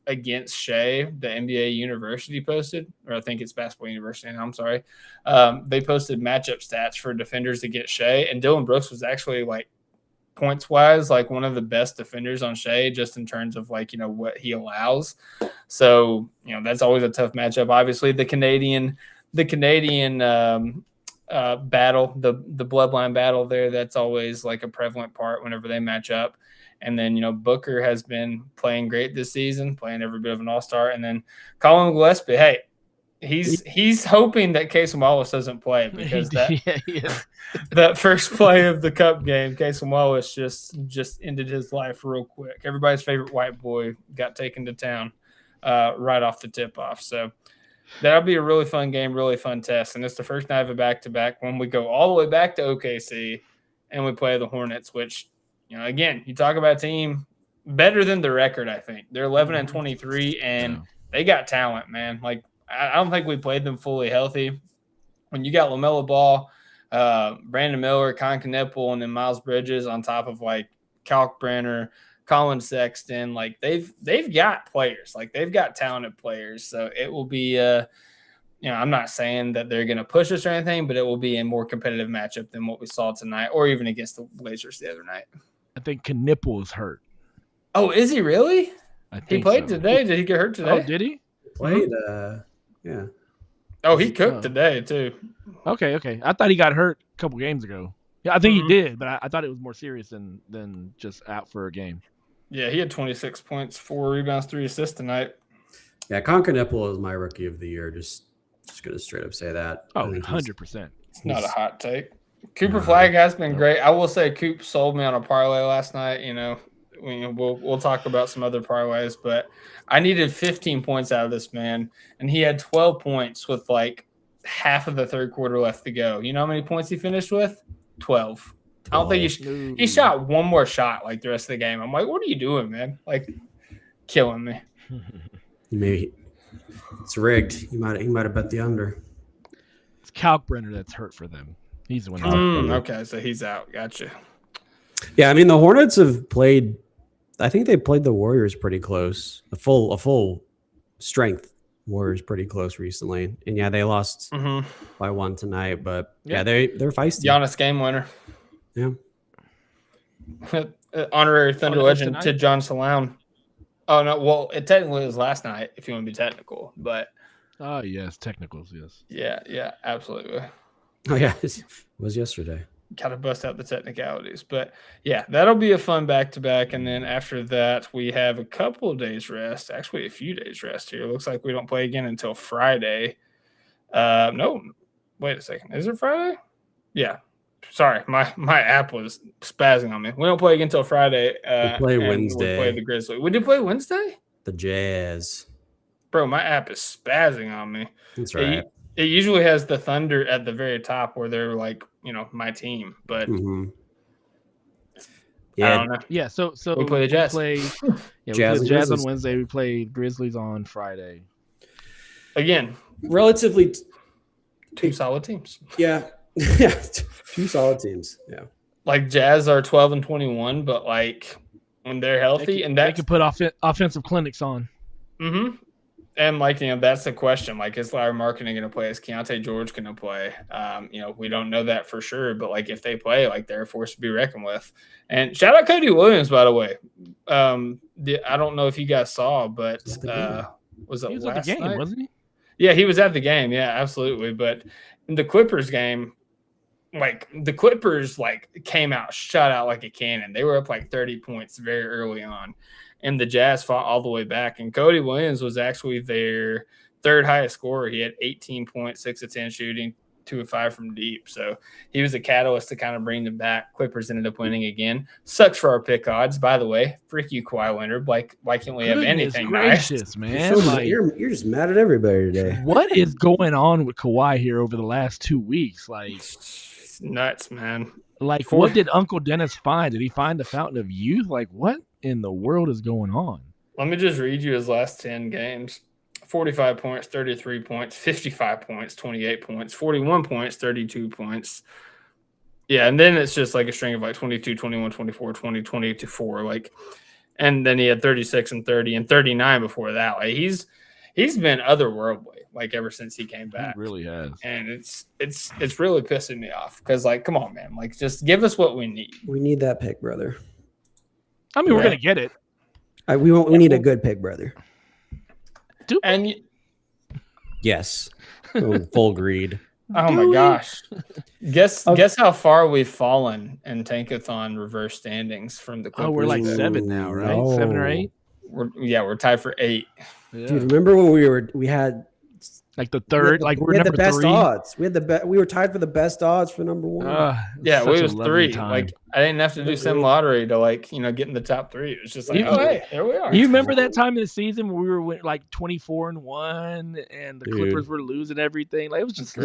Speaker 3: against Shai, the NBA University posted, or I think it's Basketball University. I'm sorry. They posted matchup stats for defenders against Shai, and Dylan Brooks was actually points wise, one of the best defenders on Shai, just in terms of what he allows. So, that's always a tough matchup. Obviously the Canadian battle, the bloodline battle there, that's always a prevalent part whenever they match up. And then, Booker has been playing great this season, playing every bit of an all-star. And then Colin Gillespie, hey, he's hoping that Casey Wallace doesn't play, because that first play of the cup game, Casey Wallace just ended his life real quick. Everybody's favorite white boy got taken to town right off the tip-off. So that'll be a really fun game, really fun test. And it's the first night of a back-to-back when we go all the way back to OKC and we play the Hornets, which – again, you talk about a team better than the record, I think. They're 11-23, and they got talent, man. I don't think we played them fully healthy. When you got LaMelo Ball, Brandon Miller, Con Kneppel, and then Miles Bridges on top of, Kalkbrenner, Colin Sexton, they've got players. They've got talented players. So it will be I'm not saying that they're going to push us or anything, but it will be a more competitive matchup than what we saw tonight, or even against the Blazers the other night.
Speaker 4: I think Knippel is hurt.
Speaker 3: Oh, is he really?
Speaker 4: I think
Speaker 3: He played
Speaker 4: so.
Speaker 3: today. Did he get hurt today?
Speaker 4: Oh, did he?
Speaker 5: Played. Yeah.
Speaker 3: Oh, he cooked today too.
Speaker 4: Okay. I thought he got hurt a couple games ago. Yeah, I think he did, but I thought it was more serious than just out for a game.
Speaker 3: Yeah, he had 26 points, 4 rebounds, 3 assists tonight.
Speaker 5: Yeah, Conker is my rookie of the year. Just gonna straight up say that.
Speaker 4: Oh, 100%.
Speaker 3: It's not a hot take. Cooper Flag has been great. I will say Coop sold me on a parlay last night. We'll talk about some other parlays, but I needed 15 points out of this man, and he had 12 points with like half of the third quarter left to go. You know how many points he finished with? 12. I don't think he shot one more shot like the rest of the game. I'm like, what are you doing, man? Like, killing me.
Speaker 5: Maybe it's rigged. He might have bet the under.
Speaker 4: It's Kalkbrenner that's hurt for them. He's the one.
Speaker 3: Okay, so he's out. Gotcha.
Speaker 5: Yeah, I mean the Hornets have played. I think they played the Warriors pretty close. A full strength Warriors pretty close recently, and yeah, they lost by 1 tonight. But yeah, they're feisty.
Speaker 3: Giannis game winner.
Speaker 5: Yeah.
Speaker 3: Honorary Thunder legend to John Salone. Oh no, well, it technically was last night if you want to be technical, but
Speaker 4: yes, technicals, yes.
Speaker 3: Yeah, absolutely.
Speaker 5: Oh yeah, it was yesterday.
Speaker 3: Gotta bust out the technicalities. But yeah, that'll be a fun back-to-back. And then after that, we have a couple of days rest. Actually, a few days rest here. Looks like we don't play again until Friday. No, wait a second. Is it Friday? Yeah. Sorry, my app was spazzing on me. We don't play again until Friday.
Speaker 5: We play Wednesday.
Speaker 3: We play the Grizzlies. We did play Wednesday?
Speaker 5: The Jazz.
Speaker 3: Bro, my app is spazzing on me.
Speaker 5: That's right.
Speaker 3: It usually has the Thunder at the very top where they're like, my team. But
Speaker 5: yeah,
Speaker 3: I don't know.
Speaker 4: Yeah, so
Speaker 3: we play the Jazz.
Speaker 4: We play Jazz on Wednesday. We play Grizzlies on Friday.
Speaker 3: Again,
Speaker 5: relatively
Speaker 3: two solid teams.
Speaker 5: Yeah. Yeah, 2 solid teams. Yeah.
Speaker 3: Like Jazz are 12 and 21, but like when they're healthy
Speaker 4: they can put offensive clinics on.
Speaker 3: And like, that's the question. Like, is Larry Markkinen going to play? Is Keontae George going to play? We don't know that for sure, but like if they play, like they're a force to be reckoned with. And shout out Cody Williams, by the way. I don't know if you guys saw, but was it last
Speaker 4: at the game,
Speaker 3: night?
Speaker 4: wasn't he?
Speaker 3: Yeah, he was at the game. Yeah, absolutely. But in the Clippers game, like the Clippers came out, shut out like a cannon. They were up like 30 points very early on. And the Jazz fought all the way back. And Cody Williams was actually their third highest scorer. He had 18 points, 6 of 10 shooting, 2 of 5 from deep. So he was a catalyst to kind of bring them back. Clippers ended up winning again. Sucks for our pick odds, by the way. Freak you, Kawhi Leonard. Like, why can't we have anything
Speaker 4: gracious,
Speaker 3: nice?
Speaker 4: Man.
Speaker 5: You're just mad at everybody today.
Speaker 4: What is going on with Kawhi here over the last 2 weeks? Like,
Speaker 3: it's nuts, man.
Speaker 4: Like, what did Uncle Dennis find? Did he find the fountain of youth? Like, what in the world is going on?
Speaker 3: Let me just read you his last 10 games. 45 points, 33 points, 55 points, 28 points, 41 points, 32 points. Yeah, and then it's just like a string of like 22, 21, 24, 20, 28 to 4. Like, and then he had 36 and 30 and 39 before that. Like, he's been otherworldly, like ever since he came back.
Speaker 4: He really has.
Speaker 3: And it's really pissing me off because, like, come on, man. Like, just give us what we need.
Speaker 5: We need that pick, brother.
Speaker 4: I mean, we're going to get it.
Speaker 5: We need a good pick, brother. Yes. Full greed.
Speaker 3: Oh my gosh. Guess how far we've fallen in Tankathon reverse standings from the Clippers.
Speaker 4: Oh, we're like 7 now, right?
Speaker 5: No.
Speaker 4: 7 or 8?
Speaker 3: We're tied for 8.
Speaker 5: Yeah. Dude, remember when we had
Speaker 4: like the third, we're number 3.
Speaker 5: Best odds. We were tied for the best odds for number 1.
Speaker 3: Yeah, we was 3. Time. Like, I didn't have to do sim lottery to get in the top 3. It was just like, hey, there we are.
Speaker 4: You remember that time in the season where we were like 24-1 and the Clippers were losing everything? Like, it was just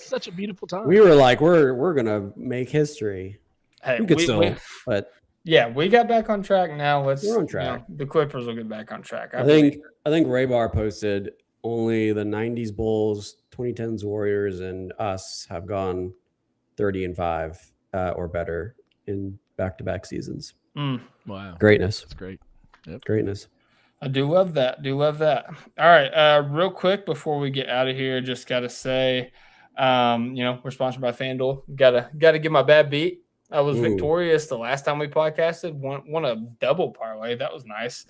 Speaker 4: such a beautiful time.
Speaker 5: We were like, we're gonna make history.
Speaker 3: Hey,
Speaker 5: we could still, but
Speaker 3: yeah, we got back on track now.
Speaker 5: We're on track.
Speaker 3: The Clippers will get back on track.
Speaker 5: I think Raybar posted only the 90s Bulls, 2010s Warriors, and us have gone 30-5 or better in back-to-back seasons.
Speaker 4: Wow.
Speaker 5: Greatness.
Speaker 4: That's great. Yep.
Speaker 5: Greatness.
Speaker 3: I do love that. All right. Real quick before we get out of here, just got to say, we're sponsored by FanDuel. Gotta get my bad beat. I was victorious the last time we podcasted. Won a double parlay. That was nice.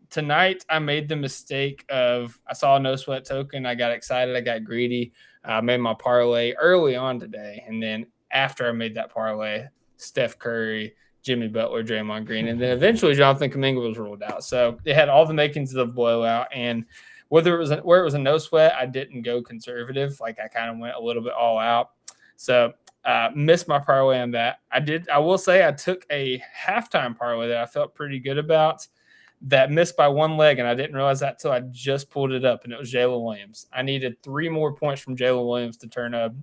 Speaker 3: Tonight, I made the mistake of I saw a no sweat token. I got excited. I got greedy. I made my parlay early on today. And then after I made that parlay, Steph Curry, Jimmy Butler, Draymond Green, and then eventually Jonathan Kuminga was ruled out. So it had all the makings of the blowout. And where it was a no sweat, I didn't go conservative. Like I kind of went a little bit all out. So missed my parlay on that. I will say I took a halftime parlay that I felt pretty good about that missed by one leg, and I didn't realize that till I just pulled it up, and it was Jalen Williams. I needed 3 more points from Jalen Williams to turn a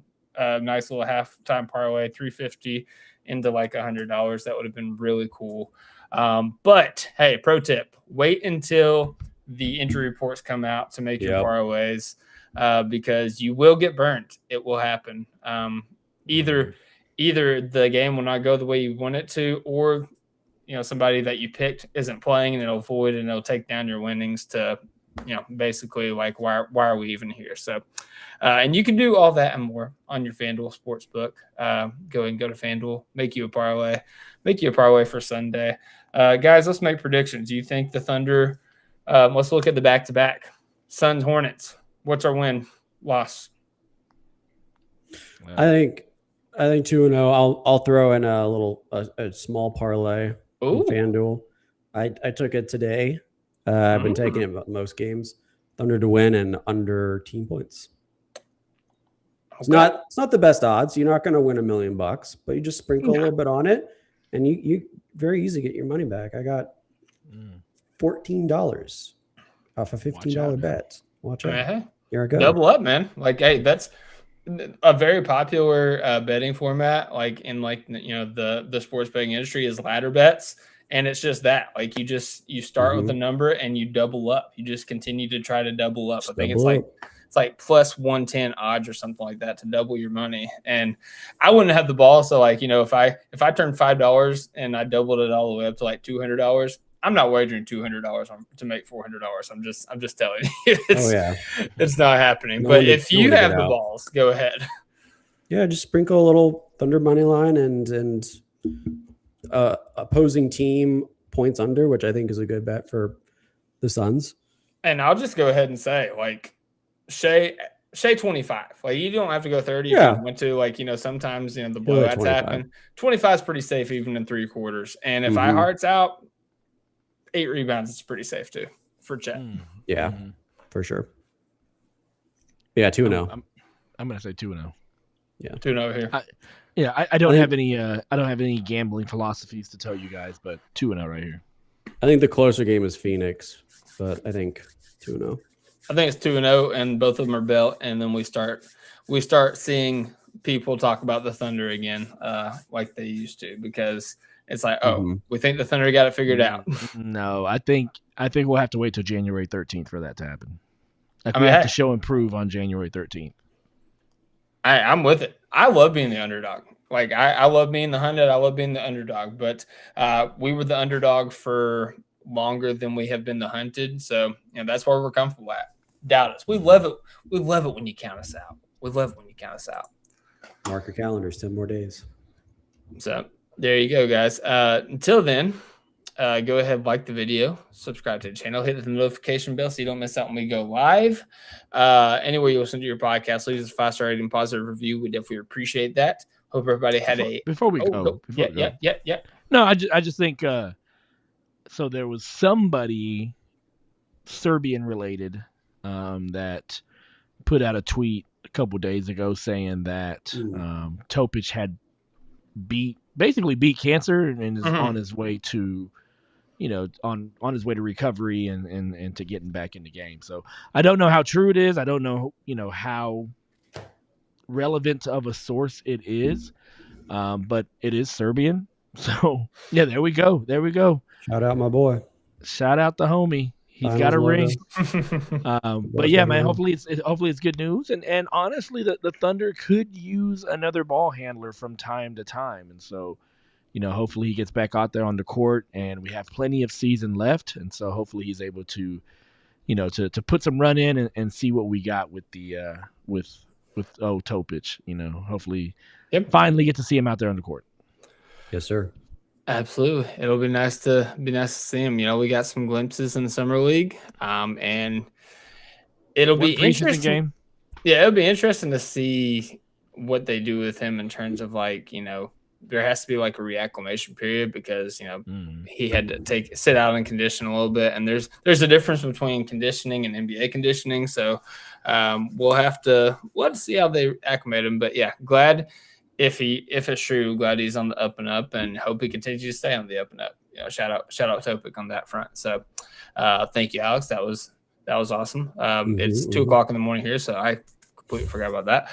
Speaker 3: nice little halftime parlay, 350 into like $100. That would have been really cool. But hey, pro tip: wait until the injury reports come out to make your parlays, because you will get burnt. It will happen. Either the game will not go the way you want it to, or somebody that you picked isn't playing and it'll void and it'll take down your winnings to basically like why are we even here? So and you can do all that and more on your FanDuel Sportsbook. Go to FanDuel, make you a parlay for Sunday. Guys, let's make predictions. Do you think the Thunder let's look at the back-to-back. Suns, Hornets. What's our win loss?
Speaker 5: I think 2-0. I'll throw in a small parlay on FanDuel. I took it today. I've been taking it most games. Thunder to win and under team points. It's not the best odds. You're not going to win $1 million, but you just sprinkle a little bit on it, and you very easy get your money back. I got $14 off a $15 bet. Watch out. Here I go.
Speaker 3: Double up, man. Like, hey, that's a very popular betting format, like in the sports betting industry, is ladder bets. And it's just that, like, you start with a number and you double up. You just continue to try to double up. I think it's like plus 110 odds or something like that to double your money. And I wouldn't have the ball. So like, if I turned $5 and I doubled it all the way up to like $200, I'm not wagering $200 to make $400. I'm just telling you, it's not happening. But if you have the balls, go ahead.
Speaker 5: Yeah, just sprinkle a little Thunder money line and opposing team points under, which I think is a good bet for the Suns. And
Speaker 3: I'll just go ahead and say, like, Shai 25. Like, you don't have to go 30 if you want to. Like, sometimes the blowouts happen. 25 is pretty safe even in 3 quarters. And if iHeart's out, 8 rebounds is pretty safe too for Chet.
Speaker 5: Yeah, for sure. Yeah, 2-0.
Speaker 4: I'm gonna say 2-0.
Speaker 5: Yeah,
Speaker 3: 2-0 here.
Speaker 4: I don't have any gambling philosophies to tell you guys, but 2-0 right here.
Speaker 5: I think the closer game is Phoenix, but I think 2-0.
Speaker 3: I think it's 2-0, and both of them are belt, and then we start seeing people talk about the Thunder again, like they used to, because it's like, we think the Thunder got it figured out.
Speaker 4: No, I think we'll have to wait till January 13th for that to happen. Like, we have to show and prove on January 13th.
Speaker 3: I'm with it. I love being the underdog. Like, I love being the hunted. I love being the underdog. But we were the underdog for longer than we have been the hunted. So, that's where we're comfortable at. Doubt us. We love it. We love it when you count us out. We love it when you count us out.
Speaker 5: Mark your calendars, 10 more days.
Speaker 3: So there you go, guys. Until then, go ahead, like the video, subscribe to the channel, hit the notification bell so you don't miss out when we go live. Anywhere you listen to your podcast, leave us a 5-star rating, positive review. We definitely appreciate that. Hope everybody had
Speaker 4: before we go.
Speaker 3: Yeah.
Speaker 4: No, I just think so. There was somebody Serbian related that put out a tweet a couple days ago saying that Topic had basically beat cancer and is on his way to, on his way to recovery and to getting back in the game. So I don't know how true it is. I don't know, how relevant of a source it is, but it is Serbian. So yeah, there we go.
Speaker 5: Shout out my boy.
Speaker 4: Shout out the homie. He's got a ring. But yeah, man, hopefully it's good news. And honestly, the Thunder could use another ball handler from time to time. And so, hopefully he gets back out there on the court, and we have plenty of season left. And so hopefully he's able to, to put some run in and see what we got with the with Topic. Hopefully finally get to see him out there on the court.
Speaker 5: Yes, sir.
Speaker 3: Absolutely. It'll be nice to see him. We got some glimpses in the summer league. And it'll be
Speaker 4: preseason
Speaker 3: interesting.
Speaker 4: game?
Speaker 3: Yeah, it'll be interesting to see what they do with him in terms of there has to be like a reacclimation period because he had to sit out and condition a little bit, and there's a difference between conditioning and NBA conditioning. So we'll have to see how they acclimate him. But yeah, glad if it's true, glad he's on the up and up, and hope he continues to stay on the up and up. Shout out Topic on that front. So thank you, Alex. That was awesome. It's 2:00 in the morning here, so I completely forgot about that.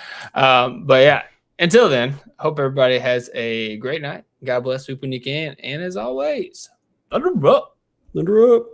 Speaker 3: But yeah, until then, hope everybody has a great night. God bless, hoop when you can. And as always, thunder up.
Speaker 5: Thunder up.